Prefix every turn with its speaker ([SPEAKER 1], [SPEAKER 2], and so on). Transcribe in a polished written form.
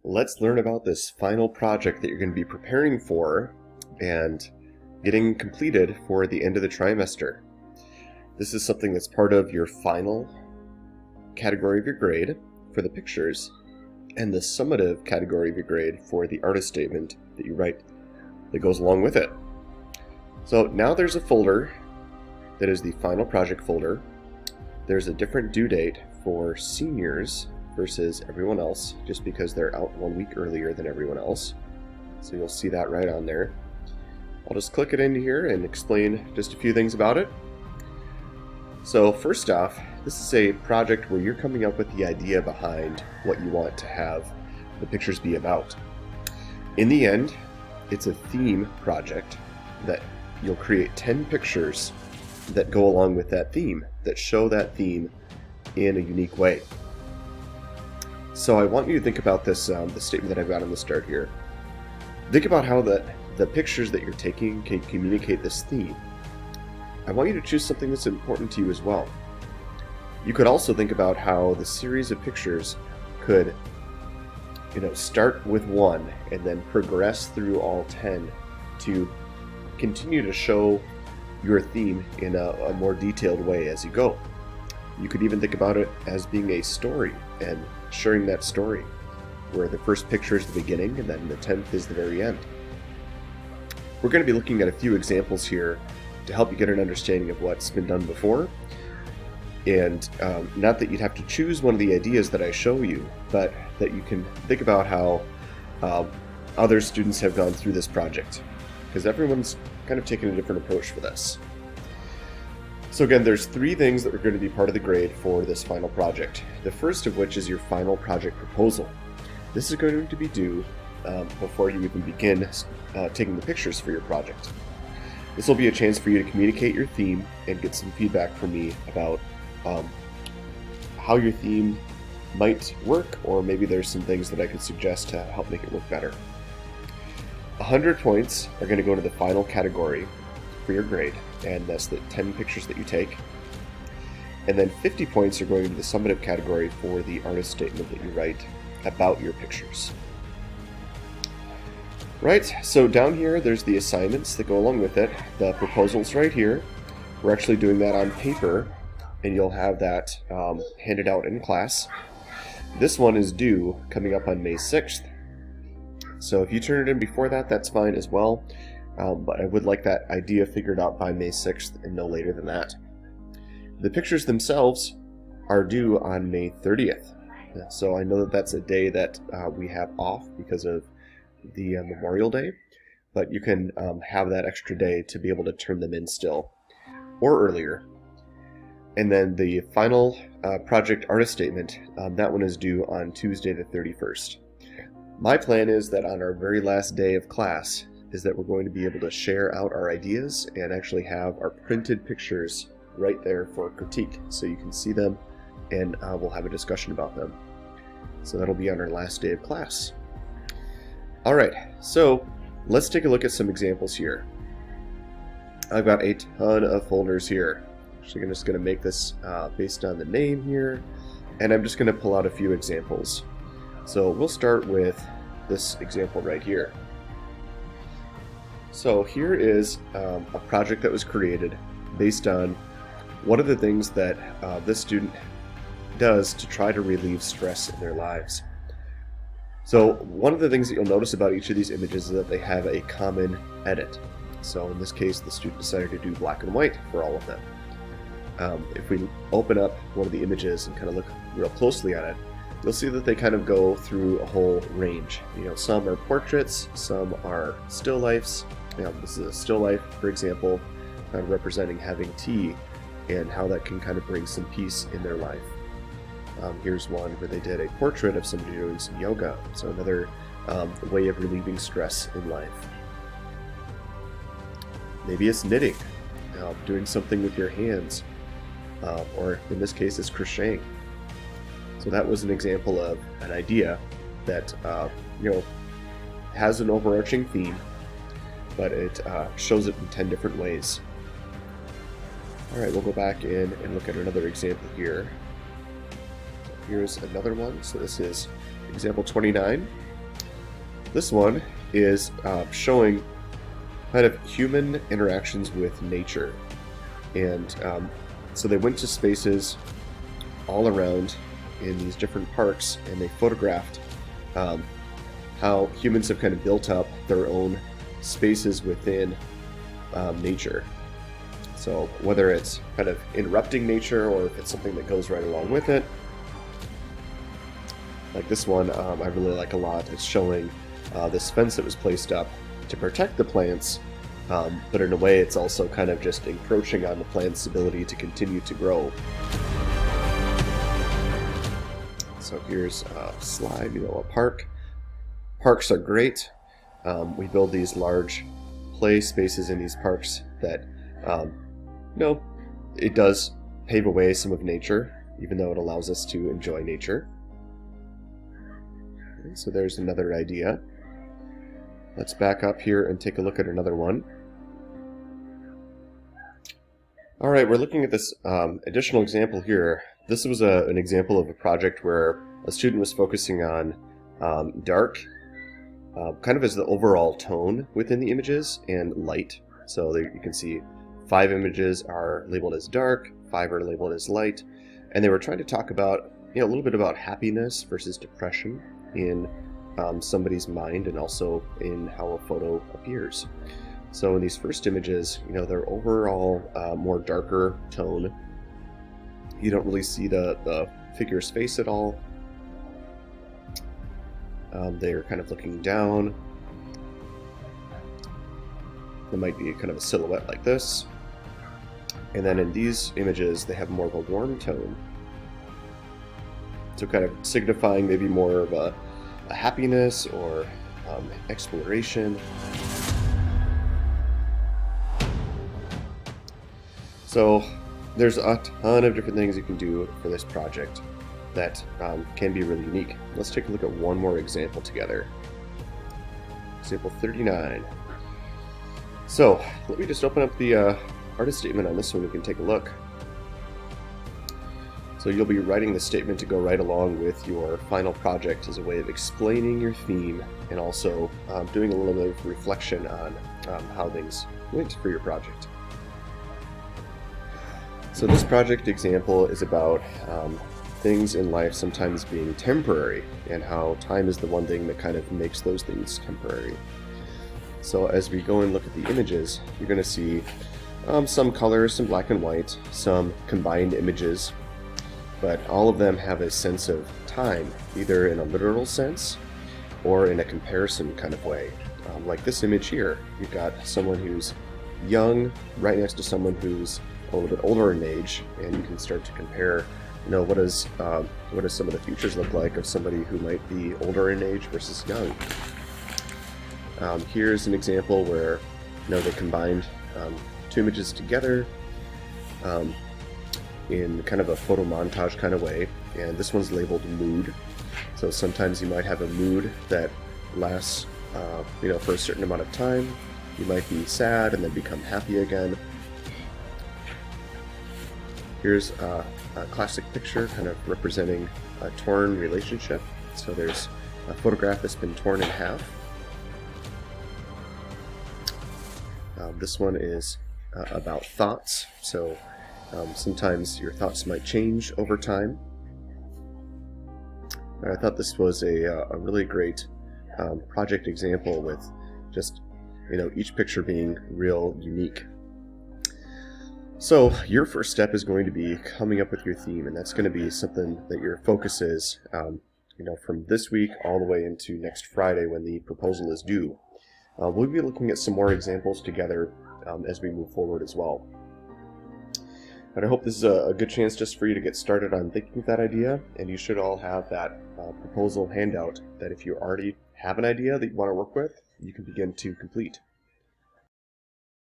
[SPEAKER 1] let's learn about this final project that you're going to be preparing for and getting completed for the end of the trimester. This is something that's part of your final category of your grade for the pictures and the summative category of your grade for the artist statement that you write that goes along with it. So now there's a folder that is the final project folder. There's a different due date for seniors versus everyone else, just because they're out 1 week earlier than everyone else. So you'll see that right on there. I'll just click it in here and explain just a few things about it. So first off, this is a project where you're coming up with the idea behind what you want to have the pictures be about. In the end, it's a theme project that you'll create 10 pictures that go along with that theme, that show that theme in a unique way. So I want you to think about this, the statement that I've got on the start here. Think about how the pictures that you're taking can communicate this theme. I want you to choose something that's important to you as well. You could also think about how the series of pictures could, start with one and then progress through all 10 to continue to show your theme in a more detailed way as you go. You could even think about it as being a story and sharing that story, where the first picture is the beginning and then the 10th is the very end. We're going to be looking at a few examples here to help you get an understanding of what's been done before. And not that you'd have to choose one of the ideas that I show you, but that you can think about how other students have gone through this project, because everyone's kind of taken a different approach for this. So again, there's 3 things that are going to be part of the grade for this final project. The first of which is your final project proposal. This is going to be due before you even begin taking the pictures for your project. This will be a chance for you to communicate your theme and get some feedback from me about how your theme might work, or maybe there's some things that I could suggest to help make it work better. 100 points are going to go to the final category for your grade, and that's the 10 pictures that you take. And then 50 points are going to the summative category for the artist statement that you write about your pictures. Right, so down here there's the assignments that go along with it. The proposal's right here. We're actually doing that on paper, and you'll have that handed out in class. This one is due coming up on May 6th. So if you turn it in before that, that's fine as well. But I would like that idea figured out by May 6th and no later than that. The pictures themselves are due on May 30th. So I know that that's a day that we have off because of the Memorial Day, but you can have that extra day to be able to turn them in still, or earlier. And then the final project artist statement, that one is due on Tuesday the 31st. My plan is that on our very last day of class is that we're going to be able to share out our ideas and actually have our printed pictures right there for critique, so you can see them and we'll have a discussion about them. So that'll be on our last day of class. Alright, so let's take a look at some examples here. I've got a ton of folders here. Actually, I'm just going to make this based on the name here, and I'm just going to pull out a few examples. So we'll start with this example right here. So here is a project that was created based on one of the things that this student does to try to relieve stress in their lives. So one of the things that you'll notice about each of these images is that they have a common edit. So in this case, the student decided to do black and white for all of them. If we open up one of the images and kind of look real closely at it, you'll see that they kind of go through a whole range. Some are portraits, some are still lifes. This is a still life, for example, representing having tea and how that can kind of bring some peace in their life. Here's one where they did a portrait of somebody doing some yoga, so another way of relieving stress in life. Maybe it's knitting, doing something with your hands, or in this case it's crocheting. So that was an example of an idea that has an overarching theme, but it shows it in 10 different ways. Alright, we'll go back in and look at another example here. Here's another one. So this is example 29. This one is showing kind of human interactions with nature. And so they went to spaces all around in these different parks, and they photographed how humans have kind of built up their own spaces within nature. So whether it's kind of interrupting nature or if it's something that goes right along with it. Like this one, I really like a lot. It's showing this fence that was placed up to protect the plants, but in a way it's also kind of just encroaching on the plant's ability to continue to grow. So here's a slide, a park. Parks are great. We build these large play spaces in these parks that, it does pave away some of nature, even though it allows us to enjoy nature. Okay, so there's another idea. Let's back up here and take a look at another one. All right, we're looking at this additional example here. This was an example of a project where a student was focusing on dark, kind of as the overall tone within the images, and light. So you can see 5 images are labeled as dark, 5 are labeled as light, and they were trying to talk about a little bit about happiness versus depression in somebody's mind, and also in how a photo appears. So in these first images, they're overall more darker tone. You don't really see the figure's face at all. They're kind of looking down. There might be kind of a silhouette like this. And then in these images, they have more of a warm tone. So kind of signifying maybe more of a happiness or exploration. So there's a ton of different things you can do for this project that can be really unique. Let's take a look at one more example together. Example 39. So let me just open up the artist statement on this one. We can take a look. So you'll be writing the statement to go right along with your final project as a way of explaining your theme, and also doing a little bit of reflection on how things went for your project. So this project example is about things in life sometimes being temporary, and how time is the one thing that kind of makes those things temporary. So as we go and look at the images, you're going to see some colors, some black and white, some combined images, but all of them have a sense of time, either in a literal sense or in a comparison kind of way. Like this image here, you've got someone who's young right next to someone who's a little bit older in age, and you can start to compare, what does some of the features look like of somebody who might be older in age versus young. Here's an example where they combined 2 images together in kind of a photo montage kind of way, and this one's labeled mood. So sometimes you might have a mood that lasts for a certain amount of time. You might be sad and then become happy again. Here's a classic picture kind of representing a torn relationship. So there's a photograph that's been torn in half. This one is about thoughts. So sometimes your thoughts might change over time. I thought this was a really great project example, with just each picture being real unique. So your first step is going to be coming up with your theme, and that's going to be something that your focus is from this week all the way into next Friday when the proposal is due. We'll be looking at some more examples together as we move forward as well. But I hope this is a good chance just for you to get started on thinking of that idea, and you should all have that proposal handout that if you already have an idea that you want to work with, you can begin to complete.